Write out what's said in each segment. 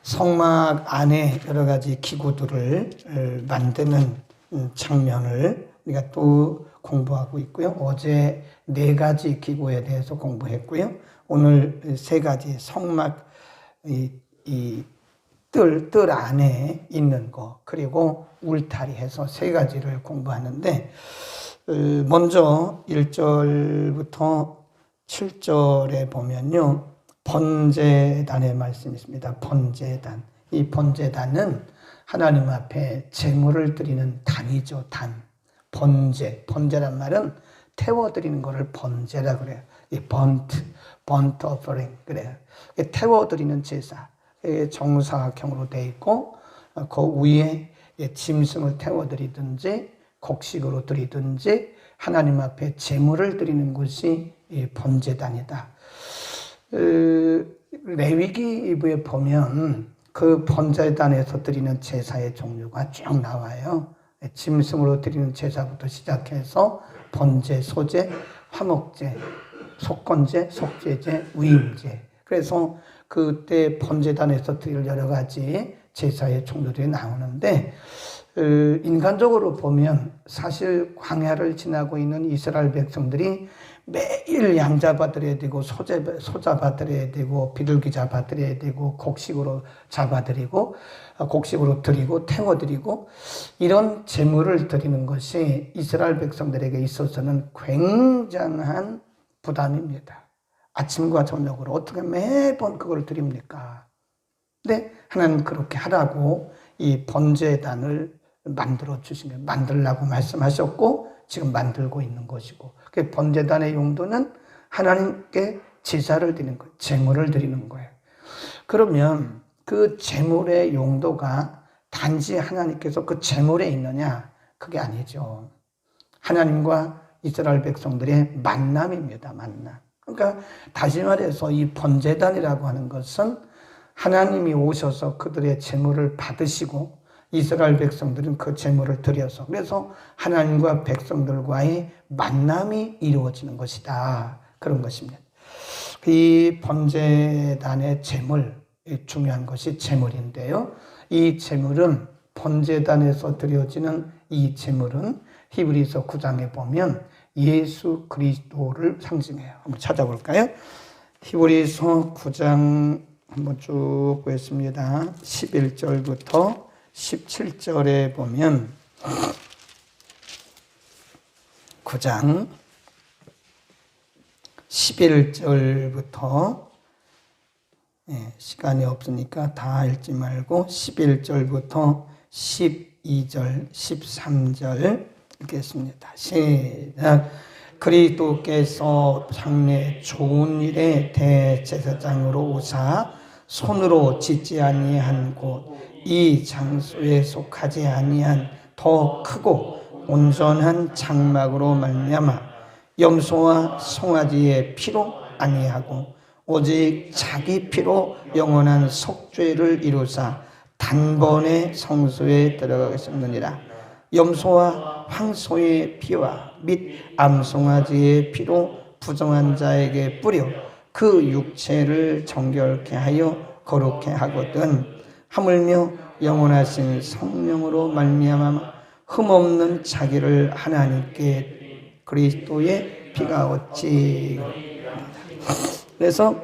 성막 안에 여러 가지 기구들을 만드는 장면을 우리가 또 공부하고 있고요. 어제 4가지 기구에 대해서 공부했고요. 오늘 3가지 성막 뜰 안에 있는 거, 그리고 울타리 해서 3가지를 공부하는데, 먼저 1절부터 7절에 보면요, 번제단의 말씀이 있습니다. 번제단. 이 번제단은 하나님 앞에 제물을 드리는 단이죠. 단. 번제란 말은 태워드리는 것을 번제라 그래요. 이 burnt offering 그래요. 태워드리는 제사. 정사각형으로 되어 있고, 그 위에 짐승을 태워드리든지 곡식으로 드리든지 하나님 앞에 제물을 드리는 것이 번제단이다. 레위기에 보면 그 번제단에서 드리는 제사의 종류가 쭉 나와요. 짐승으로 드리는 제사부터 시작해서 번제, 소제, 화목제, 속건제, 속죄제, 위임제. 그래서 그때 번제단에서 드릴 여러 가지 제사의 종류들이 나오는데, 인간적으로 보면 사실 광야를 지나고 있는 이스라엘 백성들이 매일 양 잡아드려야 되고 소 잡아드려야 되고 비둘기 잡아드려야 되고 곡식으로 잡아드리고 곡식으로 드리고 태워드리고 이런 제물을 드리는 것이 이스라엘 백성들에게 있어서는 굉장한 부담입니다. 아침과 저녁으로 어떻게 매번 그걸 드립니까? 근데 하나님 그렇게 하라고 이 번제단을 만들어 주신 거예요. 만들라고 말씀하셨고 지금 만들고 있는 것이고, 그 번제단의 용도는 하나님께 제사를 드리는 거예요. 제물을 드리는 거예요. 그러면 그 제물의 용도가 단지 하나님께서 그 제물에 있느냐? 그게 아니죠. 하나님과 이스라엘 백성들의 만남입니다. 만남. 그러니까 다시 말해서 이 번제단이라고 하는 것은 하나님이 오셔서 그들의 제물을 받으시고 이스라엘 백성들은 그 제물을 드려서, 그래서 하나님과 백성들과의 만남이 이루어지는 것이다. 그런 것입니다. 이 번제단의 제물, 중요한 것이 제물인데요. 이 제물은 번제단에서 드려지는 이 제물은 히브리서 9장에 보면 예수 그리스도를 상징해요. 한번 찾아볼까요? 히브리서 9장 한번 쭉 보겠습니다. 11절부터 17절에 보면 9장 11절부터 시간이 없으니까 다 읽지 말고 11절부터 12절, 13절 읽겠습니다. 시작. 그리스도께서 장래 좋은 일에 대제사장으로 오사 손으로 짓지 아니한 곳 이 장소에 속하지 아니한 더 크고 온전한 장막으로 말미암아 염소와 송아지의 피로 아니하고 오직 자기 피로 영원한 속죄를 이루사 단번에 성소에 들어가겠느니라. 염소와 황소의 피와 및 암송아지의 피로 부정한 자에게 뿌려 그 육체를 정결케 하여 거룩케 하거든 하물며 영원하신 성령으로 말미암아 흠없는 자기를 하나님께 그리스도의 피가 어찌. 그래서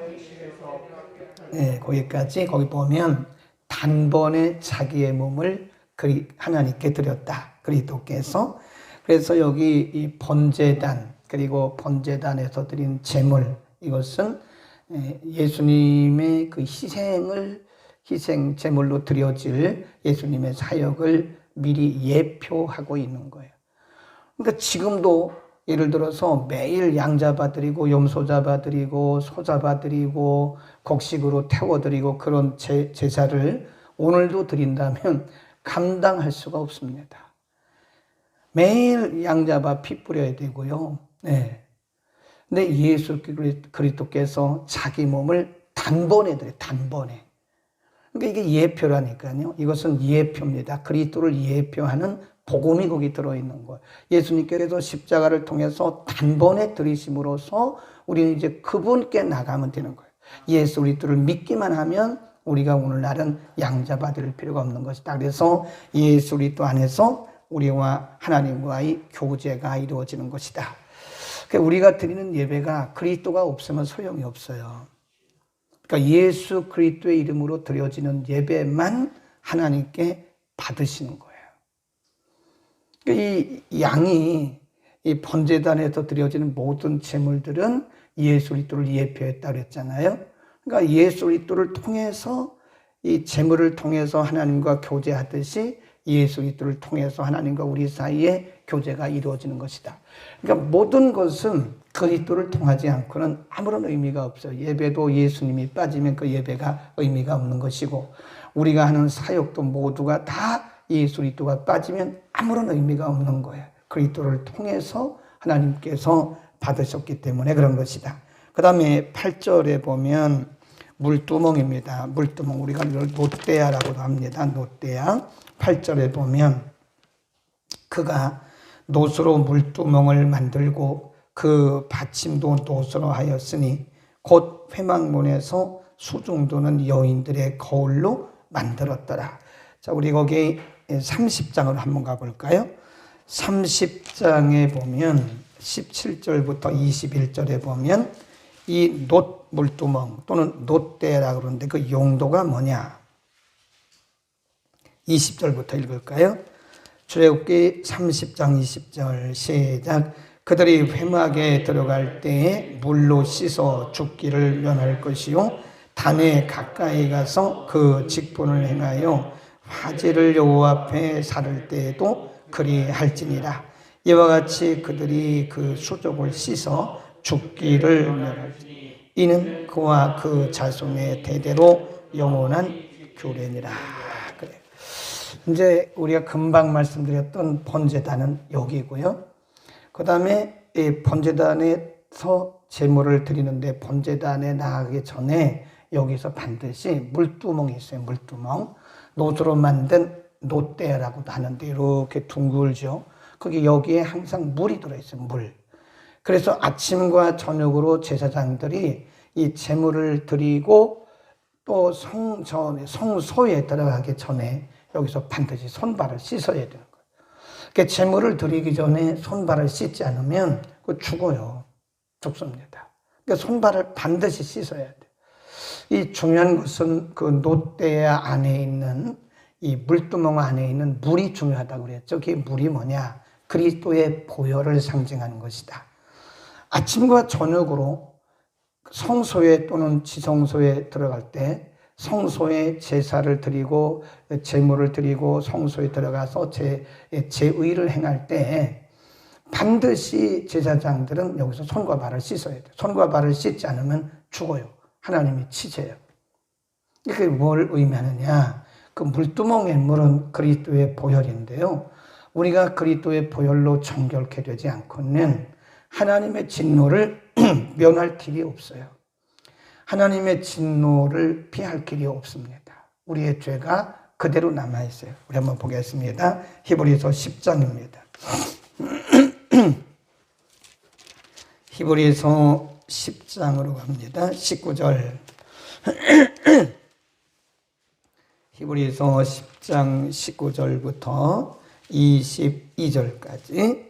거기까지, 거기 보면 단번에 자기의 몸을 하나님께 드렸다. 그리스도께서. 그래서 여기 이 번제단, 그리고 번제단에서 드린 제물, 이것은 예수님의 그 희생 제물로 드려질 예수님의 사역을 미리 예표하고 있는 거예요. 그러니까 지금도 예를 들어서 매일 양 잡아드리고 염소 잡아드리고 소 잡아드리고 곡식으로 태워드리고 그런 제사를 오늘도 드린다면 감당할 수가 없습니다. 매일 양 잡아 피 뿌려야 되고요. 네. 근데 예수 그리스도께서 자기 몸을 단번에 드려요. 단번에. 그러니까 이게 예표라니까요. 이것은 예표입니다. 그리스도를 예표하는 복음이 거기 들어있는 거예요. 예수님께서 십자가를 통해서 단번에 들이심으로써 우리는 이제 그분께 나가면 되는 거예요. 예수 그리스도를 믿기만 하면 우리가 오늘날은 양잡아드릴 필요가 없는 것이다. 그래서 예수 그리스도 안에서 우리와 하나님과의 교제가 이루어지는 것이다. 우리가 드리는 예배가 그리스도가 없으면 소용이 없어요. 그러니까 예수 그리스도의 이름으로 드려지는 예배만 하나님께 받으시는 거예요. 이 양이 이 번제단에서 드려지는 모든 제물들은 예수 그리스도를 예표했다고 그랬잖아요. 그러니까 예수 그리스도를 통해서 이 제물을 통해서 하나님과 교제하듯이 예수 그리스도를 통해서 하나님과 우리 사이에 교제가 이루어지는 것이다. 그러니까 모든 것은 그리스도를 통하지 않고는 아무런 의미가 없어요. 예배도 예수님이 빠지면 그 예배가 의미가 없는 것이고, 우리가 하는 사역도 모두가 다 예수 그리스도가 빠지면 아무런 의미가 없는 거예요. 그리스도를 통해서 하나님께서 받으셨기 때문에 그런 것이다. 그 다음에 8절에 보면 물두멍입니다. 물두멍, 우리가 노떼야라고도 합니다. 노떼야. 8절에 보면 그가 노수로 물두멍을 만들고 그 받침도 노수로 하였으니 곧 회막문에서 수중도는 여인들의 거울로 만들었더라. 자, 우리 거기 30장으로 한번 가볼까요? 30장에 보면 17절부터 21절에 보면 이 물두멍 또는 노떼라고 그러는데 그 용도가 뭐냐? 20절부터 읽을까요? 출애굽기 30장 20절 시작. 그들이 회막에 들어갈 때에 물로 씻어 죽기를 면할 것이요 단에 가까이 가서 그 직분을 행하여 화제를 여호와 앞에 사를 때에도 그리할지니라. 이와 같이 그들이 그 수족을 씻어 죽기를 면할지니 이는 그와 그 자손의 대대로 영원한 규례니라. 그래. 이제 우리가 금방 말씀드렸던 번제단은 여기고요. 그 다음에 이 번제단에서 제물을 드리는데 번제단에 나가기 전에 여기서 반드시 물두멍이 있어요. 물두멍. 노수로 만든 노떼라고도 하는데 이렇게 둥글죠. 거기 여기에 항상 물이 들어있어요. 물. 그래서 아침과 저녁으로 제사장들이 이 제물을 드리고 또 성소에 들어가기 전에 여기서 반드시 손발을 씻어야 되는 거예요. 그러니까 제물을 드리기 전에 손발을 씻지 않으면 그 죽어요. 죽습니다. 그러니까 손발을 반드시 씻어야 돼요. 이 중요한 것은 그 노떼 안에 있는 이 물두멍 안에 있는 물이 중요하다고 그랬죠. 그게 물이 뭐냐? 그리스도의 보혈을 상징하는 것이다. 아침과 저녁으로 성소에 또는 지성소에 들어갈 때 성소에 제사를 드리고 제물을 드리고 성소에 들어가서 제의를 행할 때 반드시 제사장들은 여기서 손과 발을 씻어야 돼요. 손과 발을 씻지 않으면 죽어요. 하나님이 치세요. 이게 뭘 의미하느냐? 그 물두멍의 물은 그리스도의 보혈인데요. 우리가 그리스도의 보혈로 정결케 되지 않고는 하나님의 진노를 면할 길이 없어요. 하나님의 진노를 피할 길이 없습니다. 우리의 죄가 그대로 남아있어요. 우리 한번 보겠습니다. 히브리서 10장입니다. 히브리서 10장으로 갑니다. 19절. 히브리서 10장 19절부터 22절까지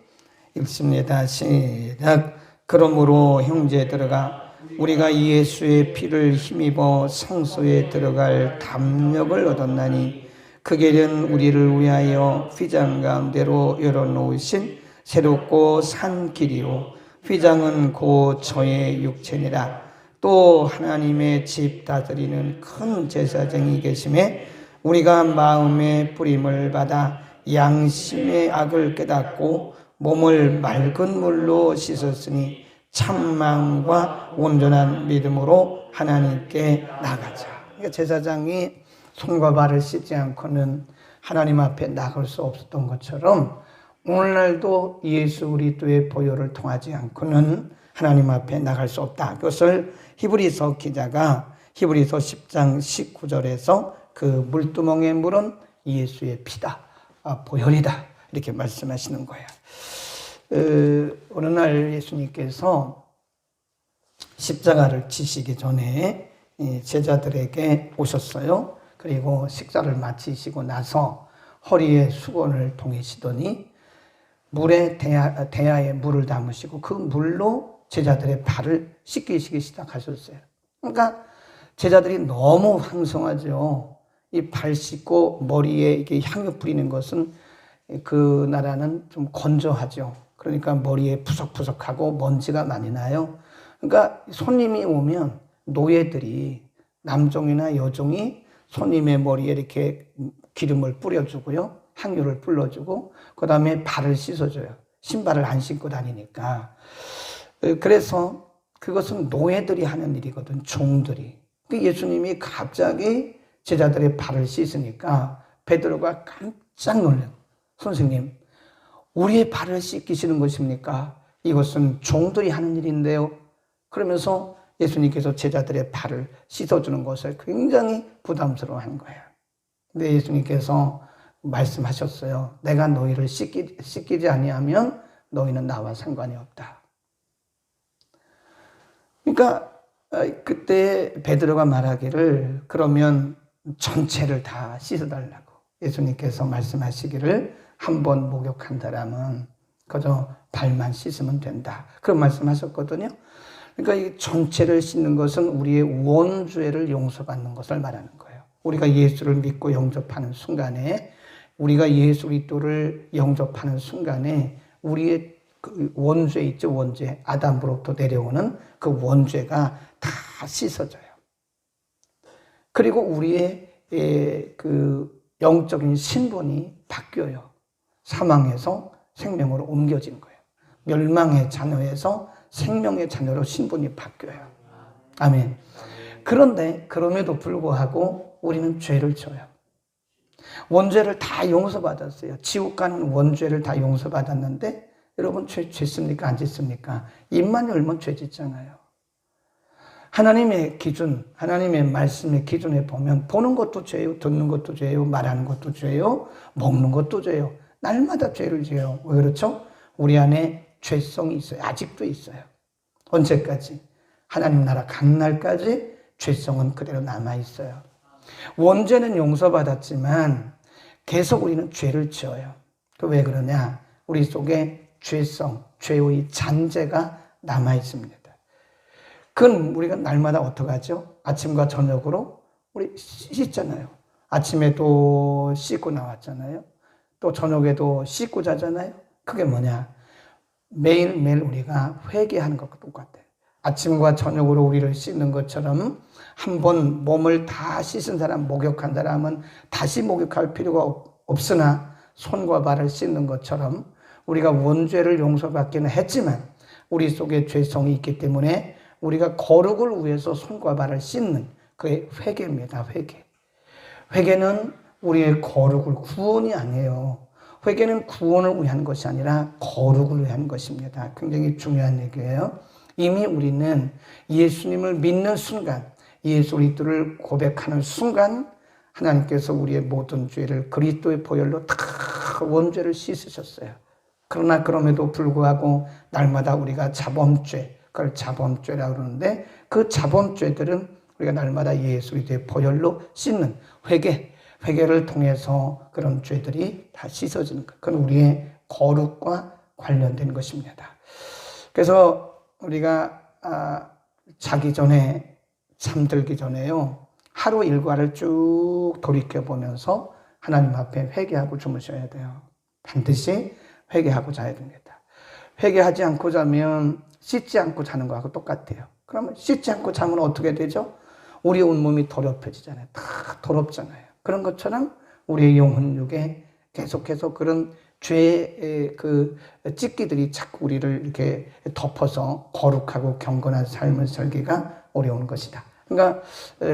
읽습니다. 시작. 그러므로 형제들아 우리가 예수의 피를 힘입어 성소에 들어갈 담력을 얻었나니 그 길은 우리를 위하여 휘장 가운데로 열어놓으신 새롭고 산 길이요 휘장은 곧 저의 육체니라. 또 하나님의 집 다스리는 큰 제사장이 계심에 우리가 마음의 뿌림을 받아 양심의 악을 깨닫고 몸을 맑은 물로 씻었으니 참마음과 온전한 믿음으로 하나님께 나가자. 그러니까 제사장이 손과 발을 씻지 않고는 하나님 앞에 나갈 수 없었던 것처럼 오늘날도 예수 그리스도의 보혈을 통하지 않고는 하나님 앞에 나갈 수 없다. 그것을 히브리서 기자가 히브리서 10장 19절에서 그 물두멍의 물은 예수의 피다, 보혈이다 이렇게 말씀하시는 거예요. 어느 날 예수님께서 십자가를 지시기 전에 이 제자들에게 오셨어요. 그리고 식사를 마치시고 나서 허리에 수건을 동이시더니 물에 대야에 물을 담으시고 그 물로 제자들의 발을 씻기시기 시작하셨어요. 그러니까 제자들이 너무 황송하죠. 이 발 씻고 머리에 이렇게 향유 뿌리는 것은 그 나라는 좀 건조하죠. 그러니까 머리에 푸석푸석하고 먼지가 많이 나요. 그러니까 손님이 오면 노예들이 남종이나 여종이 손님의 머리에 이렇게 기름을 뿌려주고요. 향유를 불러주고 그 다음에 발을 씻어줘요. 신발을 안 신고 다니니까. 그래서 그것은 노예들이 하는 일이거든. 종들이. 예수님이 갑자기 제자들의 발을 씻으니까 베드로가 깜짝 놀래요. 선생님, 우리의 발을 씻기시는 것입니까? 이것은 종들이 하는 일인데요. 그러면서 예수님께서 제자들의 발을 씻어주는 것을 굉장히 부담스러워한 거예요. 근데 예수님께서 말씀하셨어요. 내가 너희를 씻기지 아니하면 너희는 나와 상관이 없다. 그러니까 그때 베드로가 말하기를 그러면 전체를 다 씻어달라고 예수님께서 말씀하시기를 한 번 목욕한 사람은 그저 발만 씻으면 된다. 그런 말씀하셨거든요. 그러니까 이 전체를 씻는 것은 우리의 원죄를 용서받는 것을 말하는 거예요. 우리가 예수를 믿고 영접하는 순간에 우리가 예수 그리스도를 영접하는 순간에 우리의 그 원죄 있죠. 원죄. 아담으로부터 내려오는 그 원죄가 다 씻어져요. 그리고 우리의 그 영적인 신분이 바뀌어요. 사망에서 생명으로 옮겨진 거예요. 멸망의 자녀에서 생명의 자녀로 신분이 바뀌어요. 아멘. 그런데 그럼에도 불구하고 우리는 죄를 져요. 원죄를 다 용서받았어요. 지옥 가는 원죄를 다 용서받았는데 여러분 죄 짓습니까? 안 짓습니까? 입만 열면 죄 짓잖아요. 하나님의 기준, 하나님의 말씀의 기준에 보면 보는 것도 죄요, 듣는 것도 죄요, 말하는 것도 죄요, 먹는 것도 죄요. 날마다 죄를 지어요. 왜 그렇죠? 우리 안에 죄성이 있어요. 아직도 있어요. 언제까지? 하나님 나라 간 날까지 죄성은 그대로 남아있어요. 원죄는 용서받았지만 계속 우리는 죄를 지어요. 왜 그러냐? 우리 속에 죄성, 죄의 잔재가 남아있습니다. 그건 우리가 날마다 어떻게 하죠? 아침과 저녁으로 우리 씻잖아요. 아침에도 씻고 나왔잖아요. 또 저녁에도 씻고 자잖아요. 그게 뭐냐? 매일매일 우리가 회개하는 것과 똑같아요. 아침과 저녁으로 우리를 씻는 것처럼 한 번 몸을 다 씻은 사람, 목욕한 사람은 다시 목욕할 필요가 없으나 손과 발을 씻는 것처럼 우리가 원죄를 용서받기는 했지만 우리 속에 죄성이 있기 때문에 우리가 거룩을 위해서 손과 발을 씻는 그게 회개입니다. 회개. 회개는 우리의 거룩을 구원이 아니에요. 회개는 구원을 위한 것이 아니라 거룩을 위한 것입니다. 굉장히 중요한 얘기예요. 이미 우리는 예수님을 믿는 순간, 예수 그리스도를 고백하는 순간 하나님께서 우리의 모든 죄를 그리스도의 보혈로 다 원죄를 씻으셨어요. 그러나 그럼에도 불구하고 날마다 우리가 자범죄, 그걸 자범죄라고 그러는데 그 자범죄들은 우리가 날마다 예수 그리스도의 보혈로 씻는 회개를 통해서 그런 죄들이 다 씻어지는 것. 그건 우리의 거룩과 관련된 것입니다. 그래서 우리가 자기 전에 잠들기 전에요. 하루 일과를 쭉 돌이켜보면서 하나님 앞에 회개하고 주무셔야 돼요. 반드시 회개하고 자야 됩니다. 회개하지 않고 자면 씻지 않고 자는 거하고 똑같아요. 그러면 씻지 않고 자면 어떻게 되죠? 우리 온몸이 더럽혀지잖아요. 다 더럽잖아요. 그런 것처럼 우리의 영혼육에 계속해서 그런 죄의 그 찢기들이 자꾸 우리를 이렇게 덮어서 거룩하고 경건한 삶을 살기가 어려운 것이다. 그러니까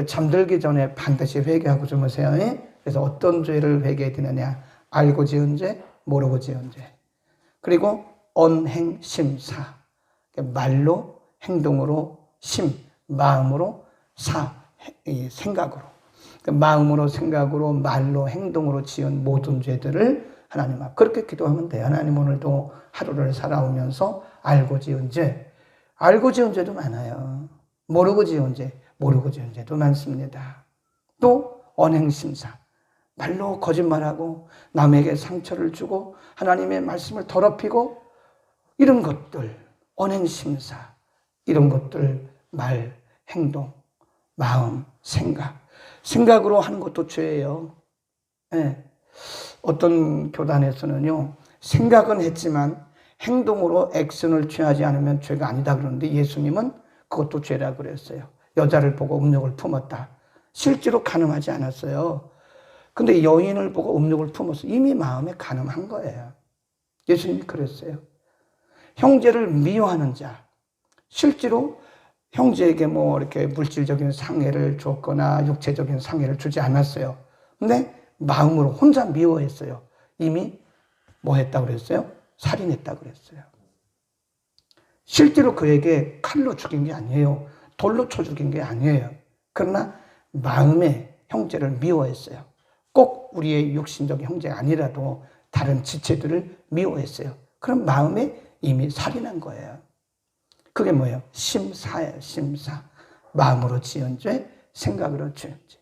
잠들기 전에 반드시 회개하고 주무세요. 그래서 어떤 죄를 회개해야 되느냐? 알고 지은 죄, 모르고 지은 죄. 그리고 언행심사. 말로, 행동으로, 마음으로, 생각으로. 마음으로, 생각으로, 말로, 행동으로 지은 모든 죄들을 하나님 앞 그렇게 기도하면 돼요. 하나님 오늘도 하루를 살아오면서 알고 지은 죄도 많아요. 모르고 지은 죄, 모르고 지은 죄도 많습니다. 또 언행심사, 말로 거짓말하고 남에게 상처를 주고 하나님의 말씀을 더럽히고 이런 것들, 언행심사, 이런 것들, 말, 행동, 마음, 생각으로 하는 것도 죄예요. 네. 어떤 교단에서는요, 생각은 했지만 행동으로 액션을 취하지 않으면 죄가 아니다 그러는데 예수님은 그것도 죄라 그랬어요. 여자를 보고 음욕을 품었다. 실제로 간음하지 않았어요. 근데 여인을 보고 음욕을 품어서 이미 마음에 간음한 거예요. 예수님이 그랬어요. 형제를 미워하는 자, 실제로 형제에게 뭐 이렇게 물질적인 상해를 줬거나 육체적인 상해를 주지 않았어요. 근데 마음으로 혼자 미워했어요. 이미 뭐 했다고 그랬어요? 살인했다고 그랬어요. 실제로 그에게 칼로 죽인 게 아니에요. 돌로 쳐 죽인 게 아니에요. 그러나 마음에 형제를 미워했어요. 꼭 우리의 육신적인 형제가 아니라도 다른 지체들을 미워했어요. 그럼 마음에 이미 살인한 거예요. 그게 뭐예요? 심사예요. 심사. 마음으로 지은 죄, 생각으로 지은 죄.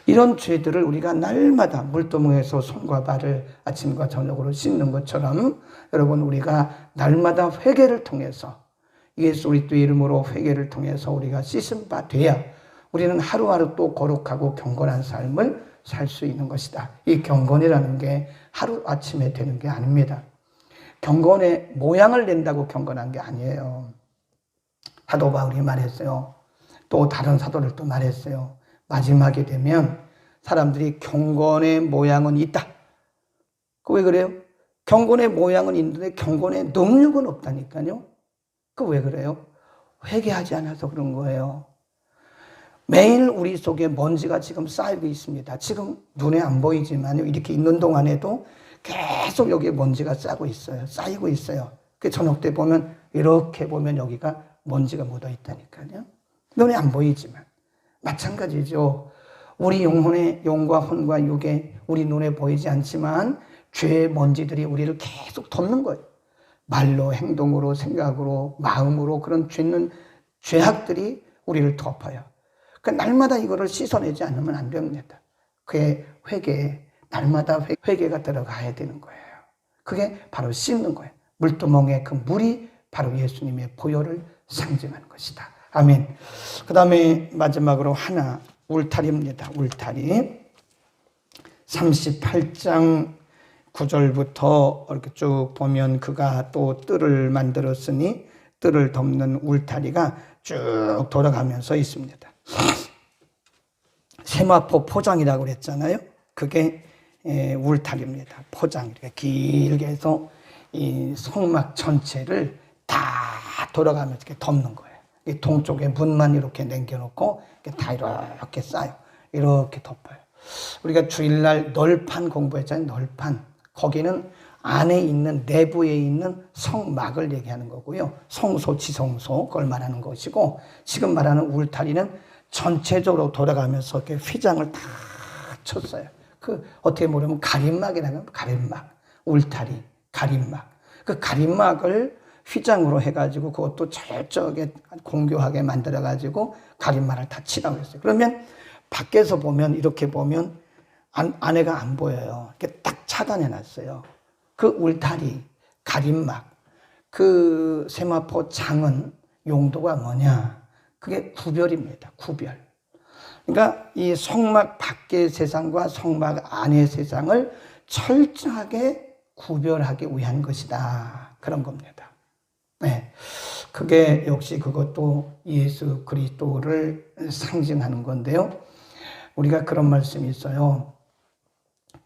이런 죄들을 우리가 날마다 물두멍에서 손과 발을 아침과 저녁으로 씻는 것처럼 여러분 우리가 날마다 회개를 통해서 예수 그리스도의 이름으로 회개를 통해서 우리가 씻은 바 돼야 우리는 하루하루 또 거룩하고 경건한 삶을 살 수 있는 것이다. 이 경건이라는 게 하루아침에 되는 게 아닙니다. 경건의 모양을 낸다고 경건한 게 아니에요. 사도 바울이 말했어요. 또 다른 사도들도 말했어요. 마지막에 되면 사람들이 경건의 모양은 있다. 왜 그래요? 경건의 모양은 있는데 경건의 능력은 없다니까요. 왜 그래요? 회개하지 않아서 그런 거예요. 매일 우리 속에 먼지가 지금 쌓이고 있습니다. 지금 눈에 안 보이지만 이렇게 있는 동안에도 계속 여기에 먼지가 쌓이고 있어요. 그 저녁 때 보면 이렇게 보면 여기가 먼지가 묻어 있다니까요. 눈에 안 보이지만 마찬가지죠. 우리 영과 혼과 육에 우리 눈에 보이지 않지만 죄의 먼지들이 우리를 계속 덮는 거예요. 말로, 행동으로, 생각으로, 마음으로 그런 죄악들이 우리를 덮어요. 그러니까 날마다 이거를 씻어내지 않으면 안 됩니다. 그게 날마다 회개가 들어가야 되는 거예요. 그게 바로 씻는 거예요. 물두멍에 그 물이 바로 예수님의 보혈을 상징하는 것이다. 아멘. 그 다음에 마지막으로 하나, 울타리입니다. 울타리. 38장 9절부터 이렇게 쭉 보면 그가 또 뜰을 만들었으니 뜰을 덮는 울타리가 쭉 돌아가면서 있습니다. 세마포 포장이라고 그랬잖아요. 그게 울타리입니다. 포장. 이렇게 길게 해서 이 성막 전체를 다 돌아가면서 이렇게 덮는 거예요. 이 동쪽에 문만 이렇게 남겨놓고 다 이렇게 쌓여. 이렇게 덮어요. 우리가 주일날 널판 공부했잖아요. 널판. 거기는 안에 있는 내부에 있는 성막을 얘기하는 거고요. 성소, 지성소 그걸 말하는 것이고 지금 말하는 울타리는 전체적으로 돌아가면서 이렇게 휘장을 다 쳤어요. 그 어떻게 보면 가림막이라는 가림막, 울타리, 가림막. 그 가림막을 휘장으로 해가지고 그것도 철저하게 공교하게 만들어가지고 가림막을 다 치라고 했어요. 그러면 밖에서 보면 이렇게 보면 안에가 안 보여요. 이렇게 딱 차단해놨어요. 그 울타리, 가림막, 그 세마포 장은 용도가 뭐냐? 그게 구별입니다. 구별. 그러니까 이 성막 밖의 세상과 성막 안의 세상을 철저하게 구별하기 위한 것이다. 그런 겁니다. 네. 그게 역시 그것도 예수 그리스도를 상징하는 건데요. 우리가 그런 말씀이 있어요.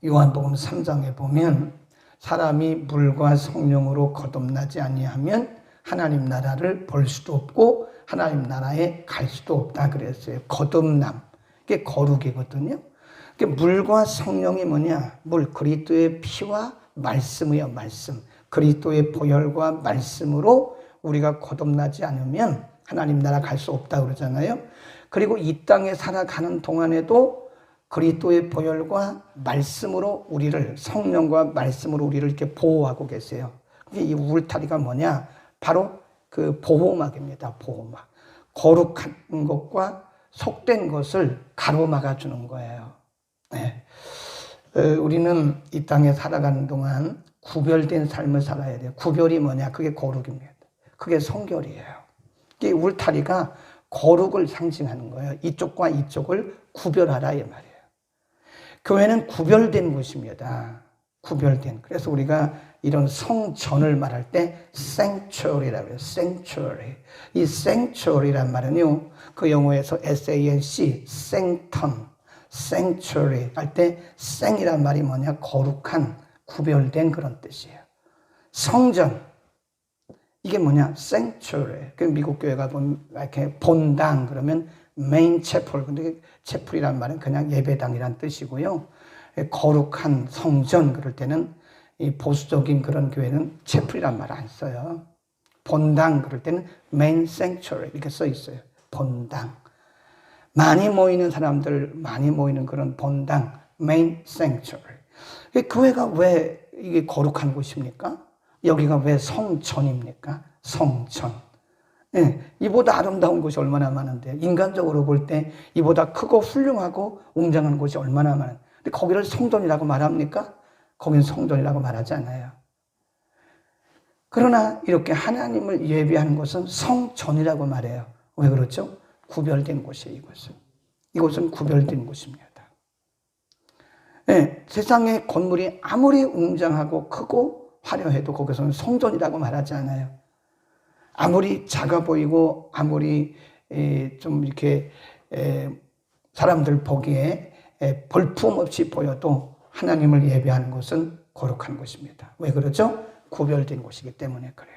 요한복음 3장에 보면 사람이 물과 성령으로 거듭나지 아니하면 하나님 나라를 볼 수도 없고 하나님 나라에 갈 수도 없다 그랬어요. 거듭남. 이게 거룩이거든요. 물과 성령이 뭐냐? 물, 그리스도의 피와 말씀이요, 말씀. 그리스도의 보혈과 말씀으로 우리가 거듭나지 않으면 하나님 나라 갈 수 없다 그러잖아요. 그리고 이 땅에 살아가는 동안에도 그리스도의 보혈과 말씀으로 우리를, 성령과 말씀으로 우리를 이렇게 보호하고 계세요. 이 울타리가 뭐냐? 바로 그 보호막입니다. 보호막. 거룩한 것과 속된 것을 가로막아 주는 거예요. 네. 우리는 이 땅에 살아가는 동안 구별된 삶을 살아야 돼요. 구별이 뭐냐? 그게 거룩입니다. 그게 성결이에요. 이 울타리가 거룩을 상징하는 거예요. 이쪽과 이쪽을 구별하라 이 말이에요. 교회는 구별된 곳입니다. 구별된. 그래서 우리가 이런 성전을 말할 때 sanctuary라고 해요. sanctuary. 이 sanctuary란 말은요, 그 영어에서 S-A-N-C, sanctum, sanctuary 할 때 생이란 말이 뭐냐? 거룩한, 구별된 그런 뜻이에요. 성전. 이게 뭐냐? sanctuary. 그 미국 교회가 이렇게 본당 그러면 main chapel. 근데 chapel이란 말은 그냥 예배당이란 뜻이고요. 거룩한 성전 그럴 때는 이 보수적인 그런 교회는 chapel이란 말 안 써요. 본당 그럴 때는 main sanctuary 이렇게 써 있어요. 본당. 많이 모이는 사람들, 많이 모이는 그런 본당, main sanctuary. 교회가 왜 이게 거룩한 곳입니까? 여기가 왜 성전입니까? 성전. 네, 이보다 아름다운 곳이 얼마나 많은데, 인간적으로 볼 때 이보다 크고 훌륭하고 웅장한 곳이 얼마나 많은데, 근데 거기를 성전이라고 말합니까? 거긴 성전이라고 말하지 않아요. 그러나 이렇게 하나님을 예배하는 곳은 성전이라고 말해요. 왜 그렇죠? 구별된 곳이에요, 이곳은. 이곳은 구별된 곳입니다. 네, 세상의 건물이 아무리 웅장하고 크고 화려해도 거기서는 성전이라고 말하지 않아요. 아무리 작아 보이고 아무리 좀 이렇게 사람들 보기에 볼품없이 보여도 하나님을 예배하는 곳은 거룩한 곳입니다. 왜 그러죠? 구별된 곳이기 때문에 그래요.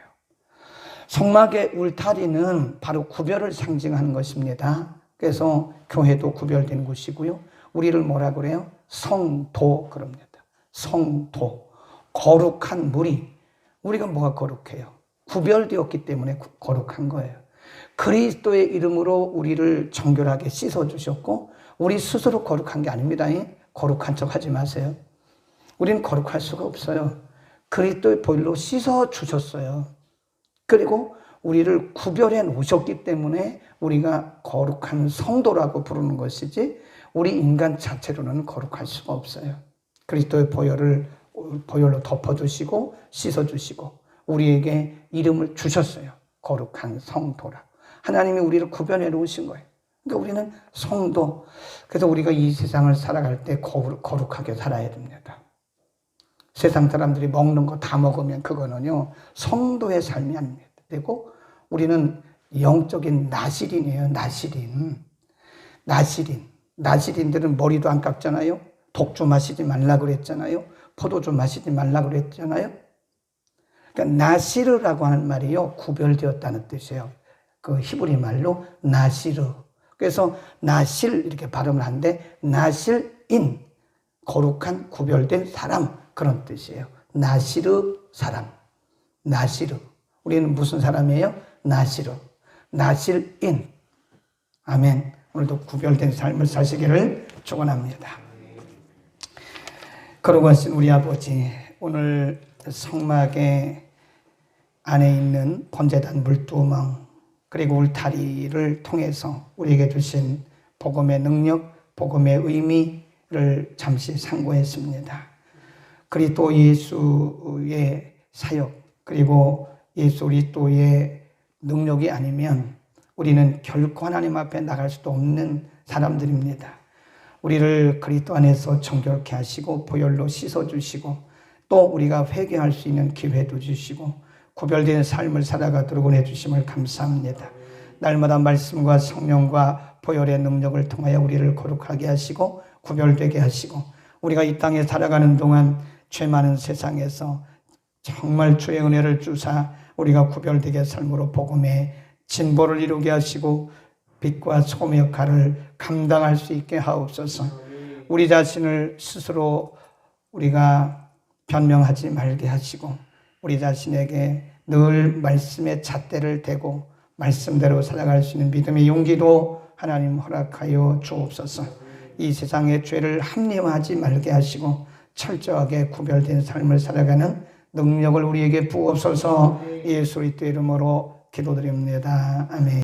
성막의 울타리는 바로 구별을 상징하는 것입니다. 그래서 교회도 구별된 곳이고요. 우리를 뭐라 그래요? 성도 그럽니다. 성도. 거룩한 무리. 우리가 뭐가 거룩해요? 구별되었기 때문에 거룩한 거예요. 그리스도의 이름으로 우리를 정결하게 씻어주셨고 우리 스스로 거룩한 게 아닙니다. 거룩한 척 하지 마세요. 우리는 거룩할 수가 없어요. 그리스도의 보혈로 씻어주셨어요. 그리고 우리를 구별해 놓으셨기 때문에 우리가 거룩한 성도라고 부르는 것이지 우리 인간 자체로는 거룩할 수가 없어요. 그리스도의 보혈로 덮어주시고 씻어주시고 우리에게 이름을 주셨어요. 거룩한 성도라. 하나님이 우리를 구별해 놓으신 거예요. 그러니까 우리는 성도. 그래서 우리가 이 세상을 살아갈 때 거룩하게 살아야 됩니다. 세상 사람들이 먹는 거 다 먹으면 그거는요 성도의 삶이 아닙니다. 그리고 우리는 영적인 나실인이에요. 나실인들은 머리도 안 깎잖아요. 독주 마시지 말라 그랬잖아요. 포도주 마시지 말라 그랬잖아요. 그러니까 나시르라고 하는 말이요 구별되었다는 뜻이에요. 그 히브리 말로 나시르. 그래서 나실 이렇게 발음을 하는데 나실인 거룩한 구별된 사람 그런 뜻이에요. 나시르 사람. 나시르. 우리는 무슨 사람이에요? 나시르. 나실인. 아멘. 오늘도 구별된 삶을 사시기를 축원합니다. 거룩하신 우리 아버지, 오늘 성막의 안에 있는 번제단 물두멍 그리고 울타리를 통해서 우리에게 주신 복음의 능력, 복음의 의미를 잠시 상고했습니다. 그리스도 예수의 사역 그리고 예수 그리스도의 능력이 아니면 우리는 결코 하나님 앞에 나갈 수도 없는 사람들입니다. 우리를 그리스도 안에서 정결케 하시고 보혈로 씻어주시고 또 우리가 회개할 수 있는 기회도 주시고 구별된 삶을 살아가도록 은혜 주심을 감사합니다. 날마다 말씀과 성령과 보혈의 능력을 통하여 우리를 거룩하게 하시고 구별되게 하시고 우리가 이 땅에 살아가는 동안 죄 많은 세상에서 정말 주의 은혜를 주사 우리가 구별되게 삶으로 복음의 진보를 이루게 하시고 빛과 소금의 역할을 감당할 수 있게 하옵소서. 우리 자신을 스스로 우리가 변명하지 말게 하시고 우리 자신에게 늘 말씀의 잣대를 대고 말씀대로 살아갈 수 있는 믿음의 용기도 하나님 허락하여 주옵소서. 이 세상의 죄를 합리화하지 말게 하시고 철저하게 구별된 삶을 살아가는 능력을 우리에게 부옵소서. 예수 그리스도의 이름으로 기도드립니다. 아멘.